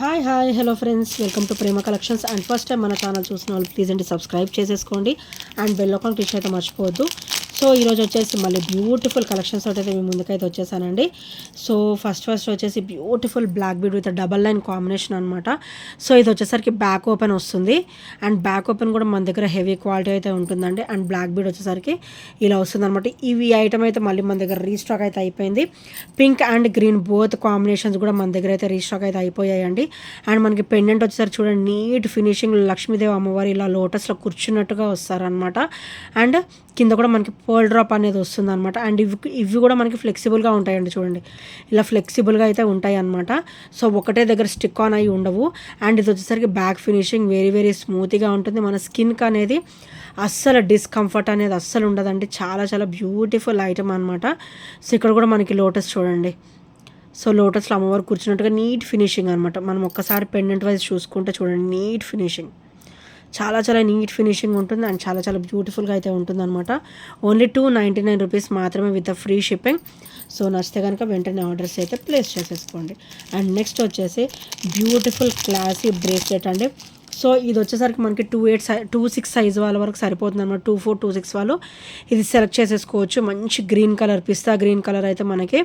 Hi hello friends, welcome to Prema collections. And first time మన channel చూసిన వాళ్ళు please అండి సబ్స్క్రైబ్ చేసేసుకోండి అండ్ బెల్ ఐకాన్ క్లిక్ అయితే మర్చిపోవద్దు. సో ఈరోజు వచ్చేసి మళ్ళీ బ్యూటిఫుల్ కలెక్షన్స్ అయితే మేము ముందుకైతే వచ్చేసానండి. సో ఫస్ట్ వచ్చేసి beautiful black bead with double line combination అనమాట. సో ఇది వచ్చేసరికి బ్యాక్ ఓపెన్ వస్తుంది అండ్ బ్యాక్ ఓపెన్ కూడా మన దగ్గర హెవీ క్వాలిటీ అయితే ఉంటుందండి. అండ్ బ్లాక్ బీడ్ వచ్చేసరికి ఇలా వస్తుంది అనమాట. ఇవి ఐటమ్ అయితే మళ్ళీ మన దగ్గర రీస్టాక్ అయితే అయిపోయింది. Pink and green both combinations కూడా మన దగ్గర అయితే రీస్టాక్ అయితే అయిపోయాయండి. అండ్ మనకి పెండెంట్ వచ్చేసరికి చూడండి, నీట్ ఫినిషింగ్ లక్ష్మీదేవి అమ్మవారు ఇలా లోటస్లో కూర్చున్నట్టుగా వస్తారనమాట. అండ్ కింద కూడా మనకి పర్ల్ డ్రాప్ అనేది వస్తుంది అనమాట. అండ్ ఇవి కూడా మనకి ఫ్లెక్సిబుల్గా ఉంటాయండి. చూడండి, ఇలా ఫ్లెక్సిబుల్గా అయితే ఉంటాయి అనమాట. సో ఒకటే దగ్గర స్టిక్ ఆన్ అయ్యి ఉండవు. అండ్ ఇది వచ్చేసరికి బ్యాక్ ఫినిషింగ్ వెరీ స్మూత్గా ఉంటుంది. మన స్కిన్కి అనేది అస్సలు డిస్కంఫర్ట్ అనేది అస్సలు ఉండదండి. చాలా బ్యూటిఫుల్ ఐటమ్ అనమాట. సో ఇక్కడ కూడా మనకి లోటస్ చూడండి. సో లోటస్లో అమ్మవారు కూర్చున్నట్టుగా నీట్ ఫినిషింగ్ అనమాట. మనం ఒక్కసారి పెండెంట్ వైజ్ చూసుకుంటే చూడండి, నీట్ ఫినిషింగ్, చాలా నీట్ ఫినిషింగ్ ఉంటుంది. అండ్ చాలా బ్యూటిఫుల్గా అయితే ఉంటుంది అనమాట. ఓన్లీ 299 రూపీస్ మాత్రమే విత్ ఫ్రీ షిప్పింగ్. సో నచ్చితే కనుక వెంటనే ఆర్డర్స్ అయితే ప్లేస్ చేసేసుకోండి. అండ్ నెక్స్ట్ వచ్చేసి బ్యూటిఫుల్ క్లాసీ బ్రేస్లెట్ అండి. సో ఇది వచ్చేసరికి మనకి 2.6 సైజ్ వాళ్ళ వరకు సరిపోతుంది అనమాట. 2.4, 2.6 వాళ్ళు ఇది సెలెక్ట్ చేసేసుకోవచ్చు. మంచి గ్రీన్ కలర్, పిస్తా గ్రీన్ కలర్ అయితే మనకి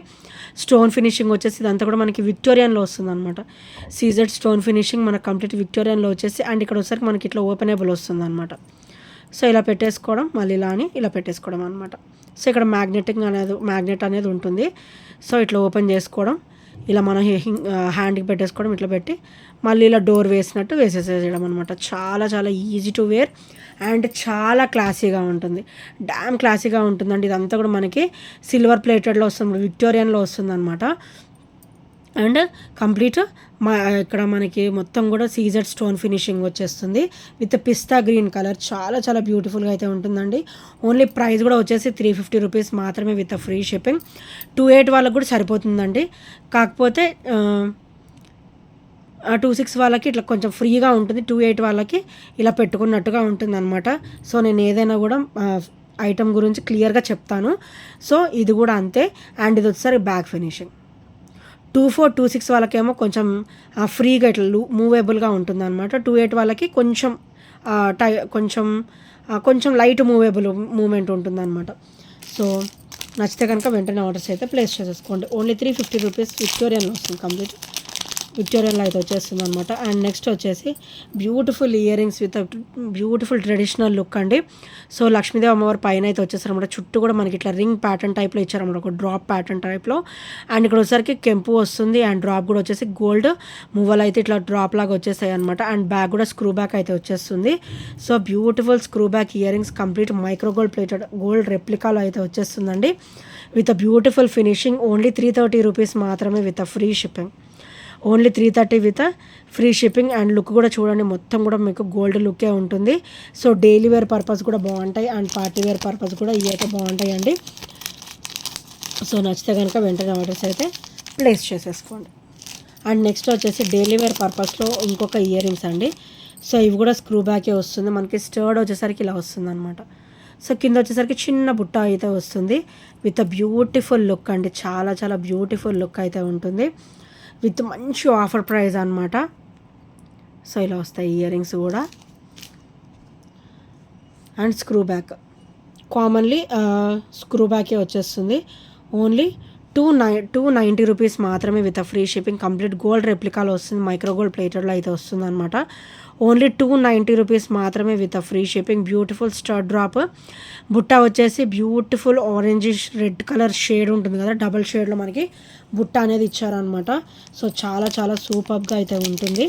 స్టోన్ ఫినిషింగ్ వచ్చేసి ఇదంతా కూడా మనకి విక్టోరియన్లో వస్తుంది అనమాట. సీజెడ్ స్టోన్ ఫినిషింగ్ మనకు కంప్లీట్ విక్టోరియన్లో వచ్చేసి, అండ్ ఇక్కడ వచ్చేసరికి మనకి ఇట్లా ఓపెనబుల్ వస్తుంది అనమాట. సో ఇలా పెట్టేసుకోవడం, మళ్ళీ ఇలా పెట్టేసుకోవడం అనమాట. సో ఇక్కడ మ్యాగ్నెట్ అనేది ఉంటుంది. సో ఇట్లా ఓపెన్ చేసుకోవడం, ఇలా మనం హ్యాండ్కి పెట్టేసుకోవడం, ఇట్లా పెట్టి మళ్ళీ ఇలా డోర్ వేసినట్టు వేసేసేయడం అనమాట. చాలా ఈజీ టు వేర్ అండ్ చాలా క్లాసీగా ఉంటుంది. డ్యామ్ క్లాసీగా ఉంటుందండి. ఇదంతా కూడా మనకి సిల్వర్ ప్లేటెడ్లో వస్తుంది, విక్టోరియన్లో వస్తుంది అనమాట. అండ్ కంప్లీట్ ఇక్కడ మనకి మొత్తం కూడా సీజెడ్ స్టోన్ ఫినిషింగ్ వచ్చేస్తుంది విత్ పిస్తా గ్రీన్ కలర్. చాలా బ్యూటిఫుల్గా అయితే ఉంటుందండి. ఓన్లీ ప్రైస్ కూడా వచ్చేసి 350 రూపీస్ మాత్రమే విత్ ఫ్రీ షిప్పింగ్. 2.8 వాళ్ళకి కూడా సరిపోతుందండి. కాకపోతే 2.6 వాళ్ళకి ఇట్లా కొంచెం ఫ్రీగా ఉంటుంది. 2.8 వాళ్ళకి ఇలా పెట్టుకున్నట్టుగా ఉంటుంది అనమాట. సో నేను ఏదైనా కూడా ఐటమ్ గురించి క్లియర్గా చెప్తాను. సో ఇది కూడా అంతే. అండ్ ఇది వచ్చేసరికి బ్యాక్ ఫినిషింగ్. 2.4, 2.6 వాళ్ళకేమో కొంచెం ఫ్రీగా ఇట్లా మూవేబుల్గా ఉంటుంది అనమాట. 2.8 వాళ్ళకి కొంచెం లైట్ మూమెంట్ ఉంటుంది అనమాట. సో నచ్చితే కనుక వెంటనే ఆర్డర్స్ అయితే ప్లేస్ చేసేసుకోండి. ఓన్లీ 350 రూపీస్ విక్టోరియన్లో వస్తుంది, కంప్లీట్ విక్టోరియన్లో అయితే వచ్చేస్తుంది అనమాట. అండ్ నెక్స్ట్ వచ్చేసి beautiful ear rings with beautiful traditional look అండి. సో లక్ష్మీదేవి అమ్మవారి పైన అయితే వచ్చేసారనమాట. చుట్టూ కూడా మనకి ఇట్లా రింగ్ ప్యాటర్న్ టైప్లో ఇచ్చారనమాట, ఒక డ్రాప్ ప్యాటర్న్ టైప్లో. అండ్ ఇక్కడ వచ్చేసరికి కెంపు వస్తుంది అండ్ డ్రాప్ కూడా వచ్చేసి గోల్డ్ మువ్వలు అయితే ఇట్లా డ్రాప్ లాగా వచ్చేసాయి అనమాట. అండ్ బ్యాక్ కూడా స్క్రూ బ్యాక్ అయితే వచ్చేస్తుంది. So beautiful screw back ear rings, complete micro gold plated gold రెప్లికాలో అయితే వచ్చేస్తుందండి with beautiful finishing. Only 330 rupees మాత్రమే with free shipping. Only 330 with free shipping. And look కూడా చూడండి, మొత్తం కూడా మీకు గోల్డ్ లుక్కే ఉంటుంది. సో డైలీ వేర్ పర్పస్ కూడా బాగుంటాయి అండ్ పార్టీ వేర్ పర్పస్ కూడా ఇవి అయితే బాగుంటాయండి. సో నచ్చితే కనుక వెంటనే ఆర్డర్స్ అయితే ప్లేస్ చేసేసుకోండి. అండ్ నెక్స్ట్ వచ్చేసి డైలీ వేర్ పర్పస్లో ఇంకొక ఇయర్ రింగ్స్ అండి. సో ఇవి కూడా స్క్రూ బ్యాకే వస్తుంది మనకి. స్టర్డ్ వచ్చేసరికి ఇలా వస్తుంది అనమాట. సో కింద వచ్చేసరికి చిన్న బుట్ట అయితే వస్తుంది విత్ బ్యూటిఫుల్ లుక్ అండి. చాలా బ్యూటిఫుల్ లుక్ అయితే ఉంటుంది విత్ మంచి ఆఫర్ ప్రైస్ అనమాట. సో ఇలా వస్తాయి ఇయర్ రింగ్స్ కూడా. And screw back commonly screw బ్యాకే వచ్చేస్తుంది. ఓన్లీ 290 రూపీస్ మాత్రమే with free shipping. Complete gold రెప్లికాలో వస్తుంది, మైక్రో గోల్డ్ ప్లేటెడ్లో అయితే వస్తుంది అనమాట. ఓన్లీ 290 రూపీస్ మాత్రమే with free shipping. Beautiful stud drop బుట్ట వచ్చేసి beautiful orange red colour shade ఉంటుంది కదా, డబల్ షేడ్లో మనకి బుట్ట అనేది ఇచ్చారనమాట. సో చాలా సూపర్గా అయితే ఉంటుంది.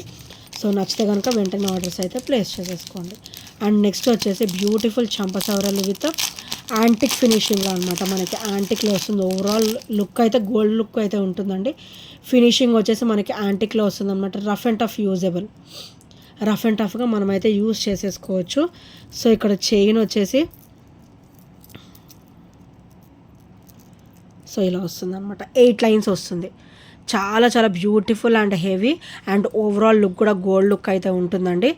సో నచ్చితే కనుక వెంటనే ఆర్డర్స్ అయితే ప్లేస్ చేసేసుకోండి. అండ్ నెక్స్ట్ వచ్చేసి బ్యూటిఫుల్ చంపసవరాలు విత్ యాంటిక్ ఫినిషింగ్లో అనమాట. మనకి యాంటిక్లో వస్తుంది. ఓవరాల్ లుక్ అయితే గోల్డ్ లుక్ అయితే ఉంటుందండి. ఫినిషింగ్ వచ్చేసి మనకి యాంటిక్లో వస్తుంది అనమాట. రఫ్ అండ్ టఫ్గా మనమైతే యూజ్ చేసేసుకోవచ్చు. సో ఇక్కడ చైన్ వచ్చేసి సో ఇలా వస్తుంది అనమాట. 8 లైన్స్ వస్తుంది. చాలా beautiful and heavy and overall look కూడా గోల్డ్ లుక్ అయితే ఉంటుందండి.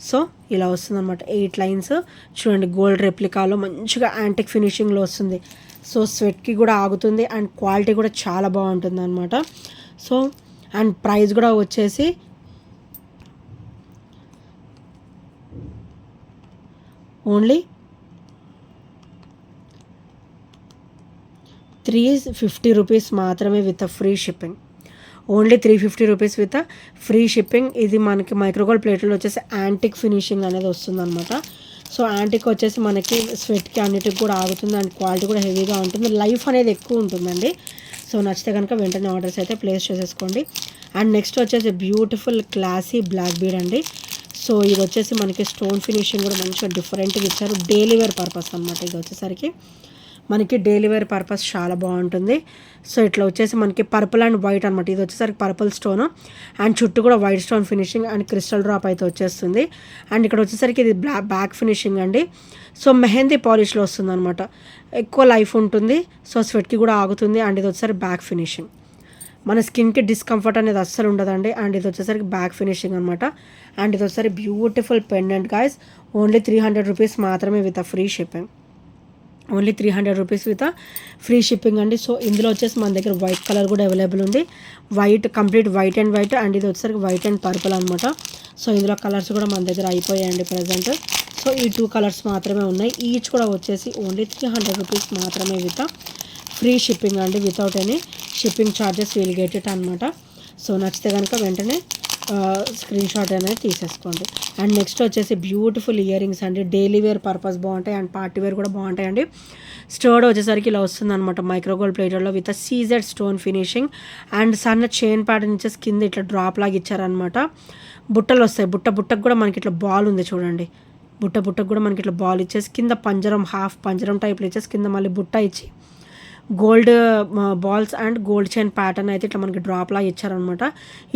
సో ఇలా వస్తుంది అనమాట. 8 లైన్స్ చూడండి, గోల్డ్ రెప్లికాలో మంచిగా యాంటిక్ ఫినిషింగ్లో వస్తుంది. సో స్వెట్కి కూడా ఆగుతుంది అండ్ క్వాలిటీ కూడా చాలా బాగుంటుంది అనమాట. సో అండ్ ప్రైస్ కూడా వచ్చేసి ఓన్లీ 350 రూపీస్ మాత్రమే with free shipping. Only 350 rupees with free shipping. ఇది మనకి మైక్రోగోల్డ్ ప్లేట్లో వచ్చేసి యాంటిక్ ఫినిషింగ్ అనేది వస్తుందన్నమాట. సో యాంటిక్ వచ్చేసి మనకి స్వెట్కి అన్నిటికి కూడా ఆగుతుంది అండ్ క్వాలిటీ కూడా హెవీగా ఉంటుంది. లైఫ్ అనేది ఎక్కువ ఉంటుందండి. సో నచ్చితే కనుక వెంటనే ఆర్డర్స్ అయితే ప్లేస్ చేసేసుకోండి. అండ్ నెక్స్ట్ వచ్చేసి బ్యూటిఫుల్ క్లాసీ బ్లాక్ బీడ్ అండి. సో ఇది వచ్చేసి మనకి స్టోన్ ఫినిషింగ్ కూడా మంచిగా డిఫరెంట్గా ఇచ్చారు. డైలీ వేర్ పర్పస్ అనమాట. ఇది వచ్చేసరికి మనకి డైలీ వేర్ పర్పస్ చాలా బాగుంటుంది. సో ఇట్లా వచ్చేసి మనకి పర్పుల్ అండ్ వైట్ అనమాట. ఇది వచ్చేసరికి పర్పుల్ స్టోన్ అండ్ చుట్టూ కూడా white stone finishing and crystal drop అయితే వచ్చేస్తుంది. అండ్ ఇక్కడ వచ్చేసరికి ఇది బ్యాక్ ఫినిషింగ్ అండి. సో మెహందీ పాలిష్లో వస్తుంది అనమాట. ఎక్కువ లైఫ్ ఉంటుంది. సో స్వెట్కి కూడా ఆగుతుంది. అండ్ ఇది వచ్చేసరికి బ్యాక్ ఫినిషింగ్. మన స్కిన్కి డిస్కంఫర్ట్ అనేది అస్సలు ఉండదండి. అండ్ ఇది వచ్చేసరికి బ్యాక్ ఫినిషింగ్ అనమాట. అండ్ ఇది వచ్చేసరికి beautiful pendant guys. Only 300 rupees మాత్రమే with free shipping. Only 300 rupees with free shipping అండి. సో ఇందులో వచ్చేసి మన దగ్గర వైట్ కలర్ కూడా అవైలబుల్ ఉంది. White complete white and white and ఇది వచ్చేసరికి వైట్ అండ్ పర్పుల్ అనమాట. సో ఇందులో కలర్స్ కూడా మన దగ్గర అయిపోయాయండి ప్రజెంట్. సో ఈ 2 కలర్స్ మాత్రమే ఉన్నాయి. ఈచ్ కూడా వచ్చేసి ఓన్లీ 300 రూపీస్ మాత్రమే విత్ ఫ్రీ షిప్పింగ్ అండి. Without any shipping charges will get it అనమాట. సో నచ్చితే కనుక వెంటనే స్క్రీన్ షాట్ అనేది తీసేసుకోండి. అండ్ నెక్స్ట్ వచ్చేసి బ్యూటిఫుల్ ఇయర్ రింగ్స్ అండి. డైలీ వేర్ పర్పస్ బాగుంటాయి అండ్ పార్టీ వేర్ కూడా బాగుంటాయండి. స్టోర్డ్ వచ్చేసరికి ఇలా వస్తుంది అనమాట. మైక్రోగోల్డ్ ప్లేటర్లో with CZ stone finishing and సన్న చైన్ ప్యాటర్న్ ఇచ్చేసి కింద ఇట్లా డ్రాప్ లాగా ఇచ్చారనమాట. బుట్టలు వస్తాయి. బుట్టకు కూడా మనకి ఇట్లా బాల్ ఉంది చూడండి. బుట్టకు కూడా మనకి ఇట్లా బాల్ ఇచ్చేసి కింద పంజరం హాఫ్ పంజరం టైప్లో ఇచ్చేసి కింద మళ్ళీ బుట్ట ఇచ్చి gold balls and gold chain pattern అయితే ఇట్లా మనకి డ్రాప్లా ఇచ్చారనమాట.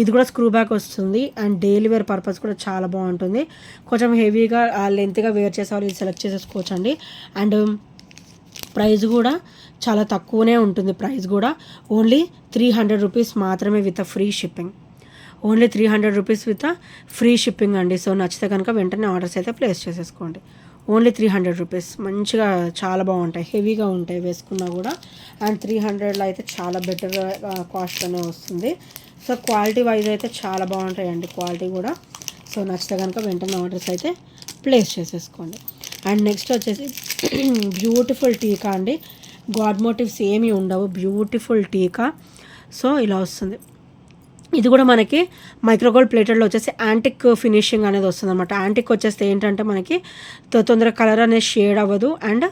ఇది కూడా స్క్రూ బ్యాక్ వస్తుంది అండ్ డైలీ వేర్ పర్పస్ కూడా చాలా బాగుంటుంది. కొంచెం హెవీగా లెంత్గా వేర్ చేసే వాళ్ళు ఇది సెలెక్ట్ చేసేసుకోవచ్చు అండి. అండ్ ప్రైస్ కూడా చాలా తక్కువనే ఉంటుంది. ప్రైస్ కూడా ఓన్లీ 300 రూపీస్ మాత్రమే with free shipping. Only 300 rupees with free shipping అండి. సో నచ్చితే కనుక వెంటనే ఆర్డర్స్ అయితే ప్లేస్ చేసేసుకోండి. Only 300 rupees. మంచిగా చాలా బాగుంటాయి. హెవీగా ఉంటాయి వేసుకున్నా కూడా. అండ్ 300లో అయితే చాలా బెటర్ కాస్ట్లోనే వస్తుంది. సో క్వాలిటీ వైజ్ అయితే చాలా బాగుంటాయండి క్వాలిటీ కూడా. సో నచ్చితే కనుక వెంటనే ఆర్డర్స్ అయితే ప్లేస్ చేసేసుకోండి. అండ్ నెక్స్ట్ వచ్చేసి బ్యూటిఫుల్ టీకా అండి. గాడ్ మోటివ్స్ ఏమీ ఉండవు. బ్యూటిఫుల్ టీకా. సో ఇలా వస్తుంది. ఇది కూడా మనకి మైక్రోగోల్డ్ ప్లేటెడ్లో వచ్చేసి యాంటిక్ ఫినిషింగ్ అనేది వస్తుంది అనమాట. యాంటిక్ వచ్చేస్తే ఏంటంటే మనకి తొందరగా కలర్ అనేది షేడ్ అవ్వదు అండ్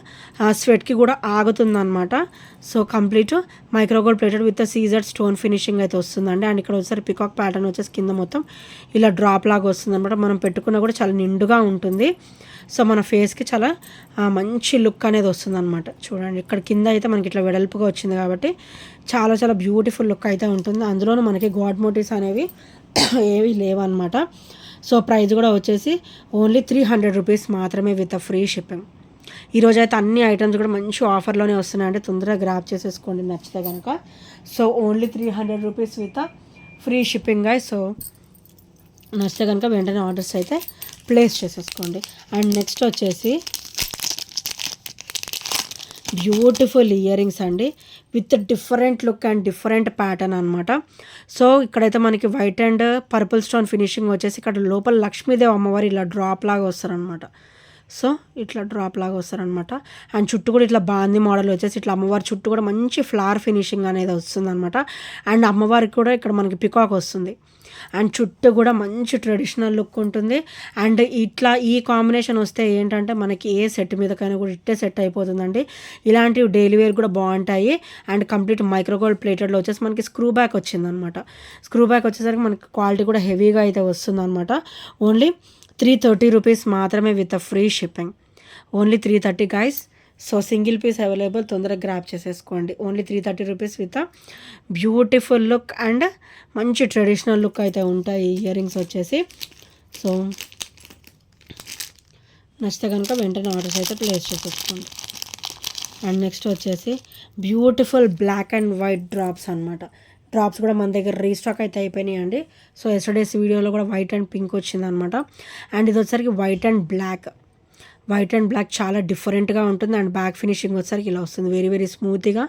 స్వెట్కి కూడా ఆగుతుంది అనమాట. So complete micro gold plated with CZ stone finishing అయితే వస్తుందండి. అండ్ ఇక్కడ వచ్చేసరి పికాక్ ప్యాటర్న్ వచ్చేసి కింద మొత్తం ఇలా డ్రాప్ లాగా వస్తుంది అనమాట. మనం పెట్టుకున్నా కూడా చాలా నిండుగా ఉంటుంది. సో మన ఫేస్కి చాలా మంచి లుక్ అనేది వస్తుంది అనమాట. చూడండి ఇక్కడ కింద అయితే మనకి ఇట్లా వెడల్పుగా వచ్చింది కాబట్టి చాలా చాలా బ్యూటిఫుల్ లుక్ అయితే ఉంటుంది. అందులోనూ మనకి గాడ్ మోటివ్స్ అనేవి ఏవి లేవన్నమాట. సో ప్రైస్ కూడా వచ్చేసి ఓన్లీ 300 రూపీస్ మాత్రమే విత్ ఫ్రీ షిప్పింగ్. ఈరోజు అయితే అన్ని ఐటమ్స్ కూడా మంచి ఆఫర్లోనే వస్తున్నాయంటే తొందరగా గ్రాప్ చేసేసుకోండి నచ్చితే కనుక. So only 300 rupees with free shipping guy. So నచ్చితే కనుక వెంటనే ఆర్డర్స్ అయితే ప్లేస్ చేసేసుకోండి. అండ్ నెక్స్ట్ వచ్చేసి బ్యూటిఫుల్ ఇయర్ రింగ్స్ అండి with different look and different pattern అనమాట. సో ఇక్కడైతే మనకి white and purple stone finishing వచ్చేసి ఇక్కడ లోపల లక్ష్మీదేవి అమ్మవారు ఇలా డ్రాప్ లాగా వస్తారనమాట. సో ఇట్లా డ్రాప్ లాగా వస్తారనమాట. అండ్ చుట్టూ కూడా ఇట్లా బాంది మోడల్ వచ్చేసి ఇట్లా అమ్మవారి చుట్టూ కూడా మంచి ఫ్లవర్ ఫినిషింగ్ అనేది వస్తుంది అనమాట. అండ్ అమ్మవారికి కూడా ఇక్కడ మనకి పికాక్ వస్తుంది. అండ్ చుట్టూ కూడా మంచి ట్రెడిషనల్ లుక్ ఉంటుంది. అండ్ ఇట్లా ఈ కాంబినేషన్ వస్తే ఏంటంటే మనకి ఏ సెట్ మీదకైనా కూడా ఇట్టే సెట్ అయిపోతుందండి. ఇలాంటివి డైలీ వేర్ కూడా బాగుంటాయి. అండ్ కంప్లీట్ మైక్రోగోల్డ్ ప్లేటెడ్లో వచ్చేసి మనకి స్క్రూ బ్యాక్ వచ్చిందనమాట. స్క్రూ బ్యాక్ వచ్చేసరికి మనకి క్వాలిటీ కూడా హెవీగా అయితే వస్తుందన్నమాట. ఓన్లీ 330 రూపీస్ మాత్రమే with free shipping. Only 330 guys. So single piece available, తొందరగా గ్రాప్ చేసేసుకోండి. Only 330 rupees with beautiful look and మంచి ట్రెడిషనల్ లుక్ అయితే ఉంటాయి ఇయర్ రింగ్స్ వచ్చేసి. సో నచ్చితే కనుక వెంటనే ఆర్డర్స్ అయితే ప్లేస్ చేసేసుకోండి. అండ్ నెక్స్ట్ వచ్చేసి beautiful black and white drops అనమాట. డ్రాప్స్ కూడా మన దగ్గర రీస్టాక్ అయితే అయిపోయినాయి అండి. సో ఎస్టర్డేస్ వీడియోలో కూడా వైట్ అండ్ పింక్ వచ్చిందనమాట. అండ్ ఇది వచ్చేసరికి white and black. White and black చాలా డిఫరెంట్గా ఉంటుంది. అండ్ బ్యాక్ ఫినిషింగ్ వచ్చేసరికి ఇలా వస్తుంది. వెరీ వెరీ స్మూత్గా.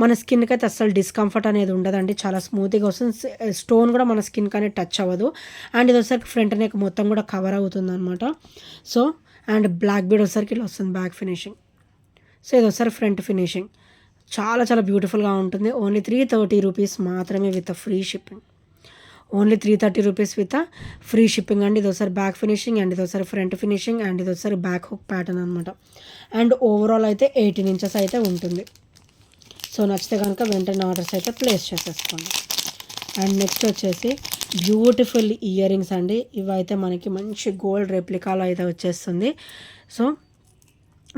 మన స్కిన్కి అయితే అస్సలు డిస్కంఫర్ట్ అనేది ఉండదండి. చాలా స్మూత్గా వస్తుంది. స్టోన్ కూడా మన స్కిన్కి అనేది టచ్ అవ్వదు. అండ్ ఇది వచ్చేసరికి ఫ్రంట్ నెక్ మొత్తం కూడా కవర్ అవుతుంది అనమాట. సో అండ్ బ్లాక్ బీడ్ వచ్చేసరికి ఇలా వస్తుంది బ్యాక్ ఫినిషింగ్. సో ఇది ఒకసారి ఫ్రంట్ ఫినిషింగ్. చాలా చాలా బ్యూటిఫుల్గా ఉంటుంది. ఓన్లీ 330 రూపీస్ మాత్రమే with free shipping. Only 330 rupees with free shipping అండి. ఇది ఒకసారి బ్యాక్ ఫినిషింగ్ అండ్ ఇది ఒకసారి ఫ్రంట్ ఫినిషింగ్ అండ్ ఇది ఒకసారి బ్యాక్ హుక్ ప్యాటర్న్ అనమాట. అండ్ ఓవరాల్ అయితే 18 ఇంచెస్ అయితే ఉంటుంది. సో నచ్చితే కనుక వెంటనే ఆర్డర్స్ అయితే ప్లేస్ చేసేసుకోండి. అండ్ నెక్స్ట్ వచ్చేసి బ్యూటిఫుల్ ఇయర్ రింగ్స్ అండి. ఇవైతే మనకి మంచి గోల్డ్ రెప్లికాలో అయితే వచ్చేస్తుంది. సో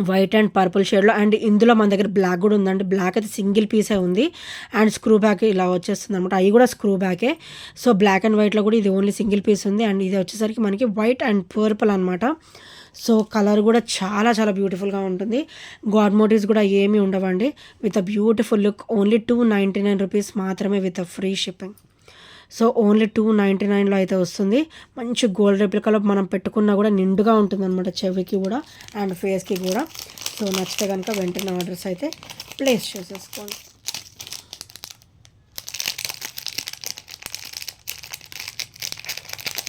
వైట్ అండ్ పర్పుల్ షేడ్లో అండ్ ఇందులో మన దగ్గర బ్లాక్ కూడా ఉందండి. బ్లాక్ అయితే సింగిల్ పీసే ఉంది అండ్ స్క్రూ బ్యాక్ ఇలా వచ్చేస్తుంది అనమాట. అవి కూడా స్క్రూ బ్యాకే. సో బ్లాక్ అండ్ వైట్లో కూడా ఇది ఓన్లీ సింగిల్ పీస్ ఉంది అండ్ ఇది వచ్చేసరికి మనకి వైట్ అండ్ పర్పుల్ అనమాట. సో కలర్ కూడా చాలా చాలా బ్యూటిఫుల్గా ఉంటుంది. గాడ్ మోటివ్స్ కూడా ఏమీ ఉండవండి. With a beautiful look. Only 299 rupees మాత్రమే with free shipping. So only 299లో అయితే వస్తుంది. మంచి గోల్డ్ రెప్లికాలో మనం పెట్టుకున్నా కూడా నిండుగా ఉంటుంది అనమాట, చెవికి కూడా అండ్ ఫేస్కి కూడా. సో నచ్చితే కనుక వెంటనే ఆర్డర్స్ అయితే ప్లేస్ చేసేసుకోండి.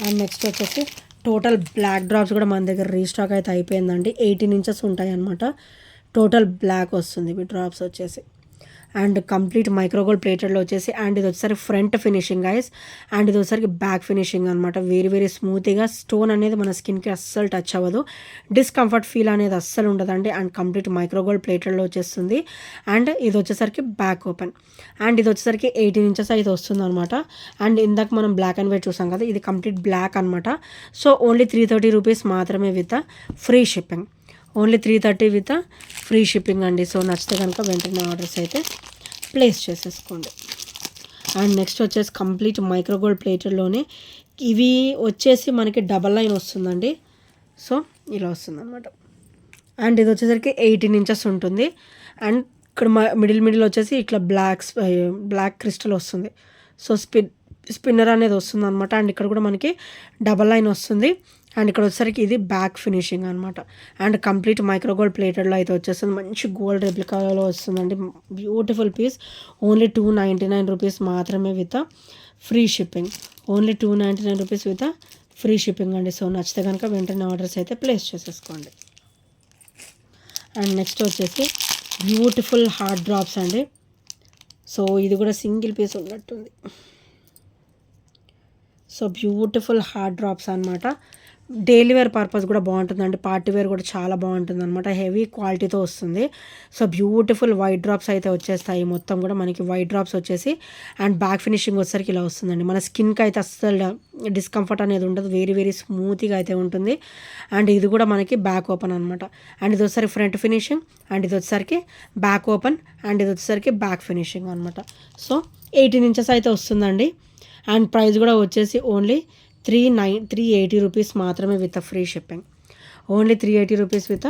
అండ్ నెక్స్ట్ వచ్చేసి టోటల్ బ్లాక్ డ్రాప్స్ కూడా మన దగ్గర రీస్టాక్ అయితే అయిపోయిందండి. 18 ఇంచెస్ ఉంటాయి అనమాట. టోటల్ బ్లాక్ వస్తుంది ఇవి డ్రాప్స్ వచ్చేసి. అండ్ కంప్లీట్ మైక్రోగోల్డ్ ప్లేటెడ్లో వచ్చేసి అండ్ ఇది వచ్చేసరికి ఫ్రంట్ ఫినిషింగ్ గైస్ అండ్ ఇది వచ్చేసరికి బ్యాక్ ఫినిషింగ్ అనమాట. వెరీ వెరీ స్మూత్గా స్టోన్ అనేది మన స్కిన్కి అస్సలు టచ్ అవ్వదు. డిస్కంఫర్ట్ ఫీల్ అనేది అస్సలు ఉండదండి. అండ్ కంప్లీట్ మైక్రోగోల్డ్ ప్లేటెడ్లో వచ్చేస్తుంది. అండ్ ఇది వచ్చేసరికి బ్యాక్ ఓపెన్ అండ్ ఇది వచ్చేసరికి 18 ఇంచెస్ అయితే వస్తుంది అనమాట. అండ్ ఇందాక మనం బ్లాక్ అండ్ వైట్ చూసాం కదా, ఇది కంప్లీట్ బ్లాక్ అనమాట. సో ఓన్లీ 330 రూపీస్ మాత్రమే with free shipping. Only 330 with free shipping అండి. సో నచ్చితే కనుక వెంటనే ఆర్డర్స్ అయితే ప్లేస్ చేసేసుకోండి. అండ్ నెక్స్ట్ వచ్చేసి కంప్లీట్ మైక్రోగోల్డ్ ప్లేటెడ్లోనే ఇవి వచ్చేసి మనకి డబల్ లైన్ వస్తుందండి. సో ఇలా వస్తుంది అనమాట. అండ్ ఇది వచ్చేసరికి 18 ఇంచెస్ ఉంటుంది. అండ్ ఇక్కడ మిడిల్ వచ్చేసి ఇట్లా బ్లాక్ క్రిస్టల్ వస్తుంది. సో స్పిన్నర్ అనేది వస్తుంది అనమాట. అండ్ ఇక్కడ కూడా మనకి డబల్ లైన్ వస్తుంది. అండ్ ఇక్కడ వచ్చేసరికి ఇది బ్యాక్ ఫినిషింగ్ అనమాట. అండ్ కంప్లీట్ మైక్రోగోల్డ్ ప్లేటెడ్లో అయితే వచ్చేస్తుంది. మంచి గోల్డ్ రెప్లికాలో వస్తుందండి. Beautiful piece. ఓన్లీ 299 రూపీస్ మాత్రమే with free shipping. Only 299 rupees with free shipping అండి. సో నచ్చితే కనుక వెంటనే ఆర్డర్స్ అయితే ప్లేస్ చేసేసుకోండి. అండ్ నెక్స్ట్ వచ్చేసి బ్యూటిఫుల్ హార్ట్ డ్రాప్స్ అండి. సో ఇది కూడా సింగిల్ పీస్ ఉన్నట్టుంది. సో బ్యూటిఫుల్ హార్ట్ డ్రాప్స్ అనమాట. డైలీ వేర్ పర్పస్ కూడా బాగుంటుందండి. పార్టీ వేర్ కూడా చాలా బాగుంటుంది అనమాట. హెవీ క్వాలిటీతో వస్తుంది. సో బ్యూటిఫుల్ వైట్ డ్రాప్స్ అయితే వచ్చేస్తాయి. మొత్తం కూడా మనకి వైట్ డ్రాప్స్ వచ్చేసి అండ్ బ్యాక్ ఫినిషింగ్ వచ్చేసరికి ఇలా వస్తుందండి. మన స్కిన్కి అయితే అస్సలు డిస్కంఫర్ట్ అనేది ఉండదు. వెరీ వెరీ స్మూత్గా అయితే ఉంటుంది. అండ్ ఇది కూడా మనకి బ్యాక్ ఓపెన్ అనమాట. అండ్ ఇది వచ్చేసరికి ఫ్రంట్ ఫినిషింగ్ అండ్ ఇది వచ్చేసరికి బ్యాక్ ఓపెన్ అండ్ ఇది వచ్చేసరికి బ్యాక్ ఫినిషింగ్ అనమాట. సో 18 ఇంచెస్ అయితే వస్తుందండి. అండ్ ప్రైస్ కూడా వచ్చేసి ఓన్లీ 380 రూపీస్ మాత్రమే with free shipping. Only 380 rupees with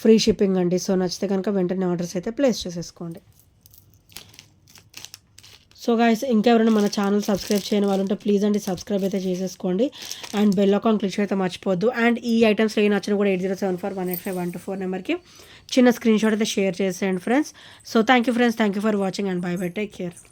free shipping అండి. సో నచ్చితే కనుక వెంటనే ఆర్డర్స్ అయితే ప్లేస్ చేసేసుకోండి. సో గాయస్, ఇంకెవరైనా మన ఛానల్ సబ్స్క్రైబ్ చేయని వాళ్ళు ఉంటే ప్లీజ్ అండి సబ్స్క్రైబ్ అయితే చేసేసుకోండి. అండ్ బెల్ ఐకాన్ క్లిక్ అయితే మర్చిపోద్దు. అండ్ ఈ ఐటమ్స్ ఏ నచ్చినా కూడా 8074185124 నెంబర్కి చిన్న స్క్రీన్ షాట్ అయితే షేర్ చేసేయండి friends. So thank you friends, thank you for watching and by by, take care.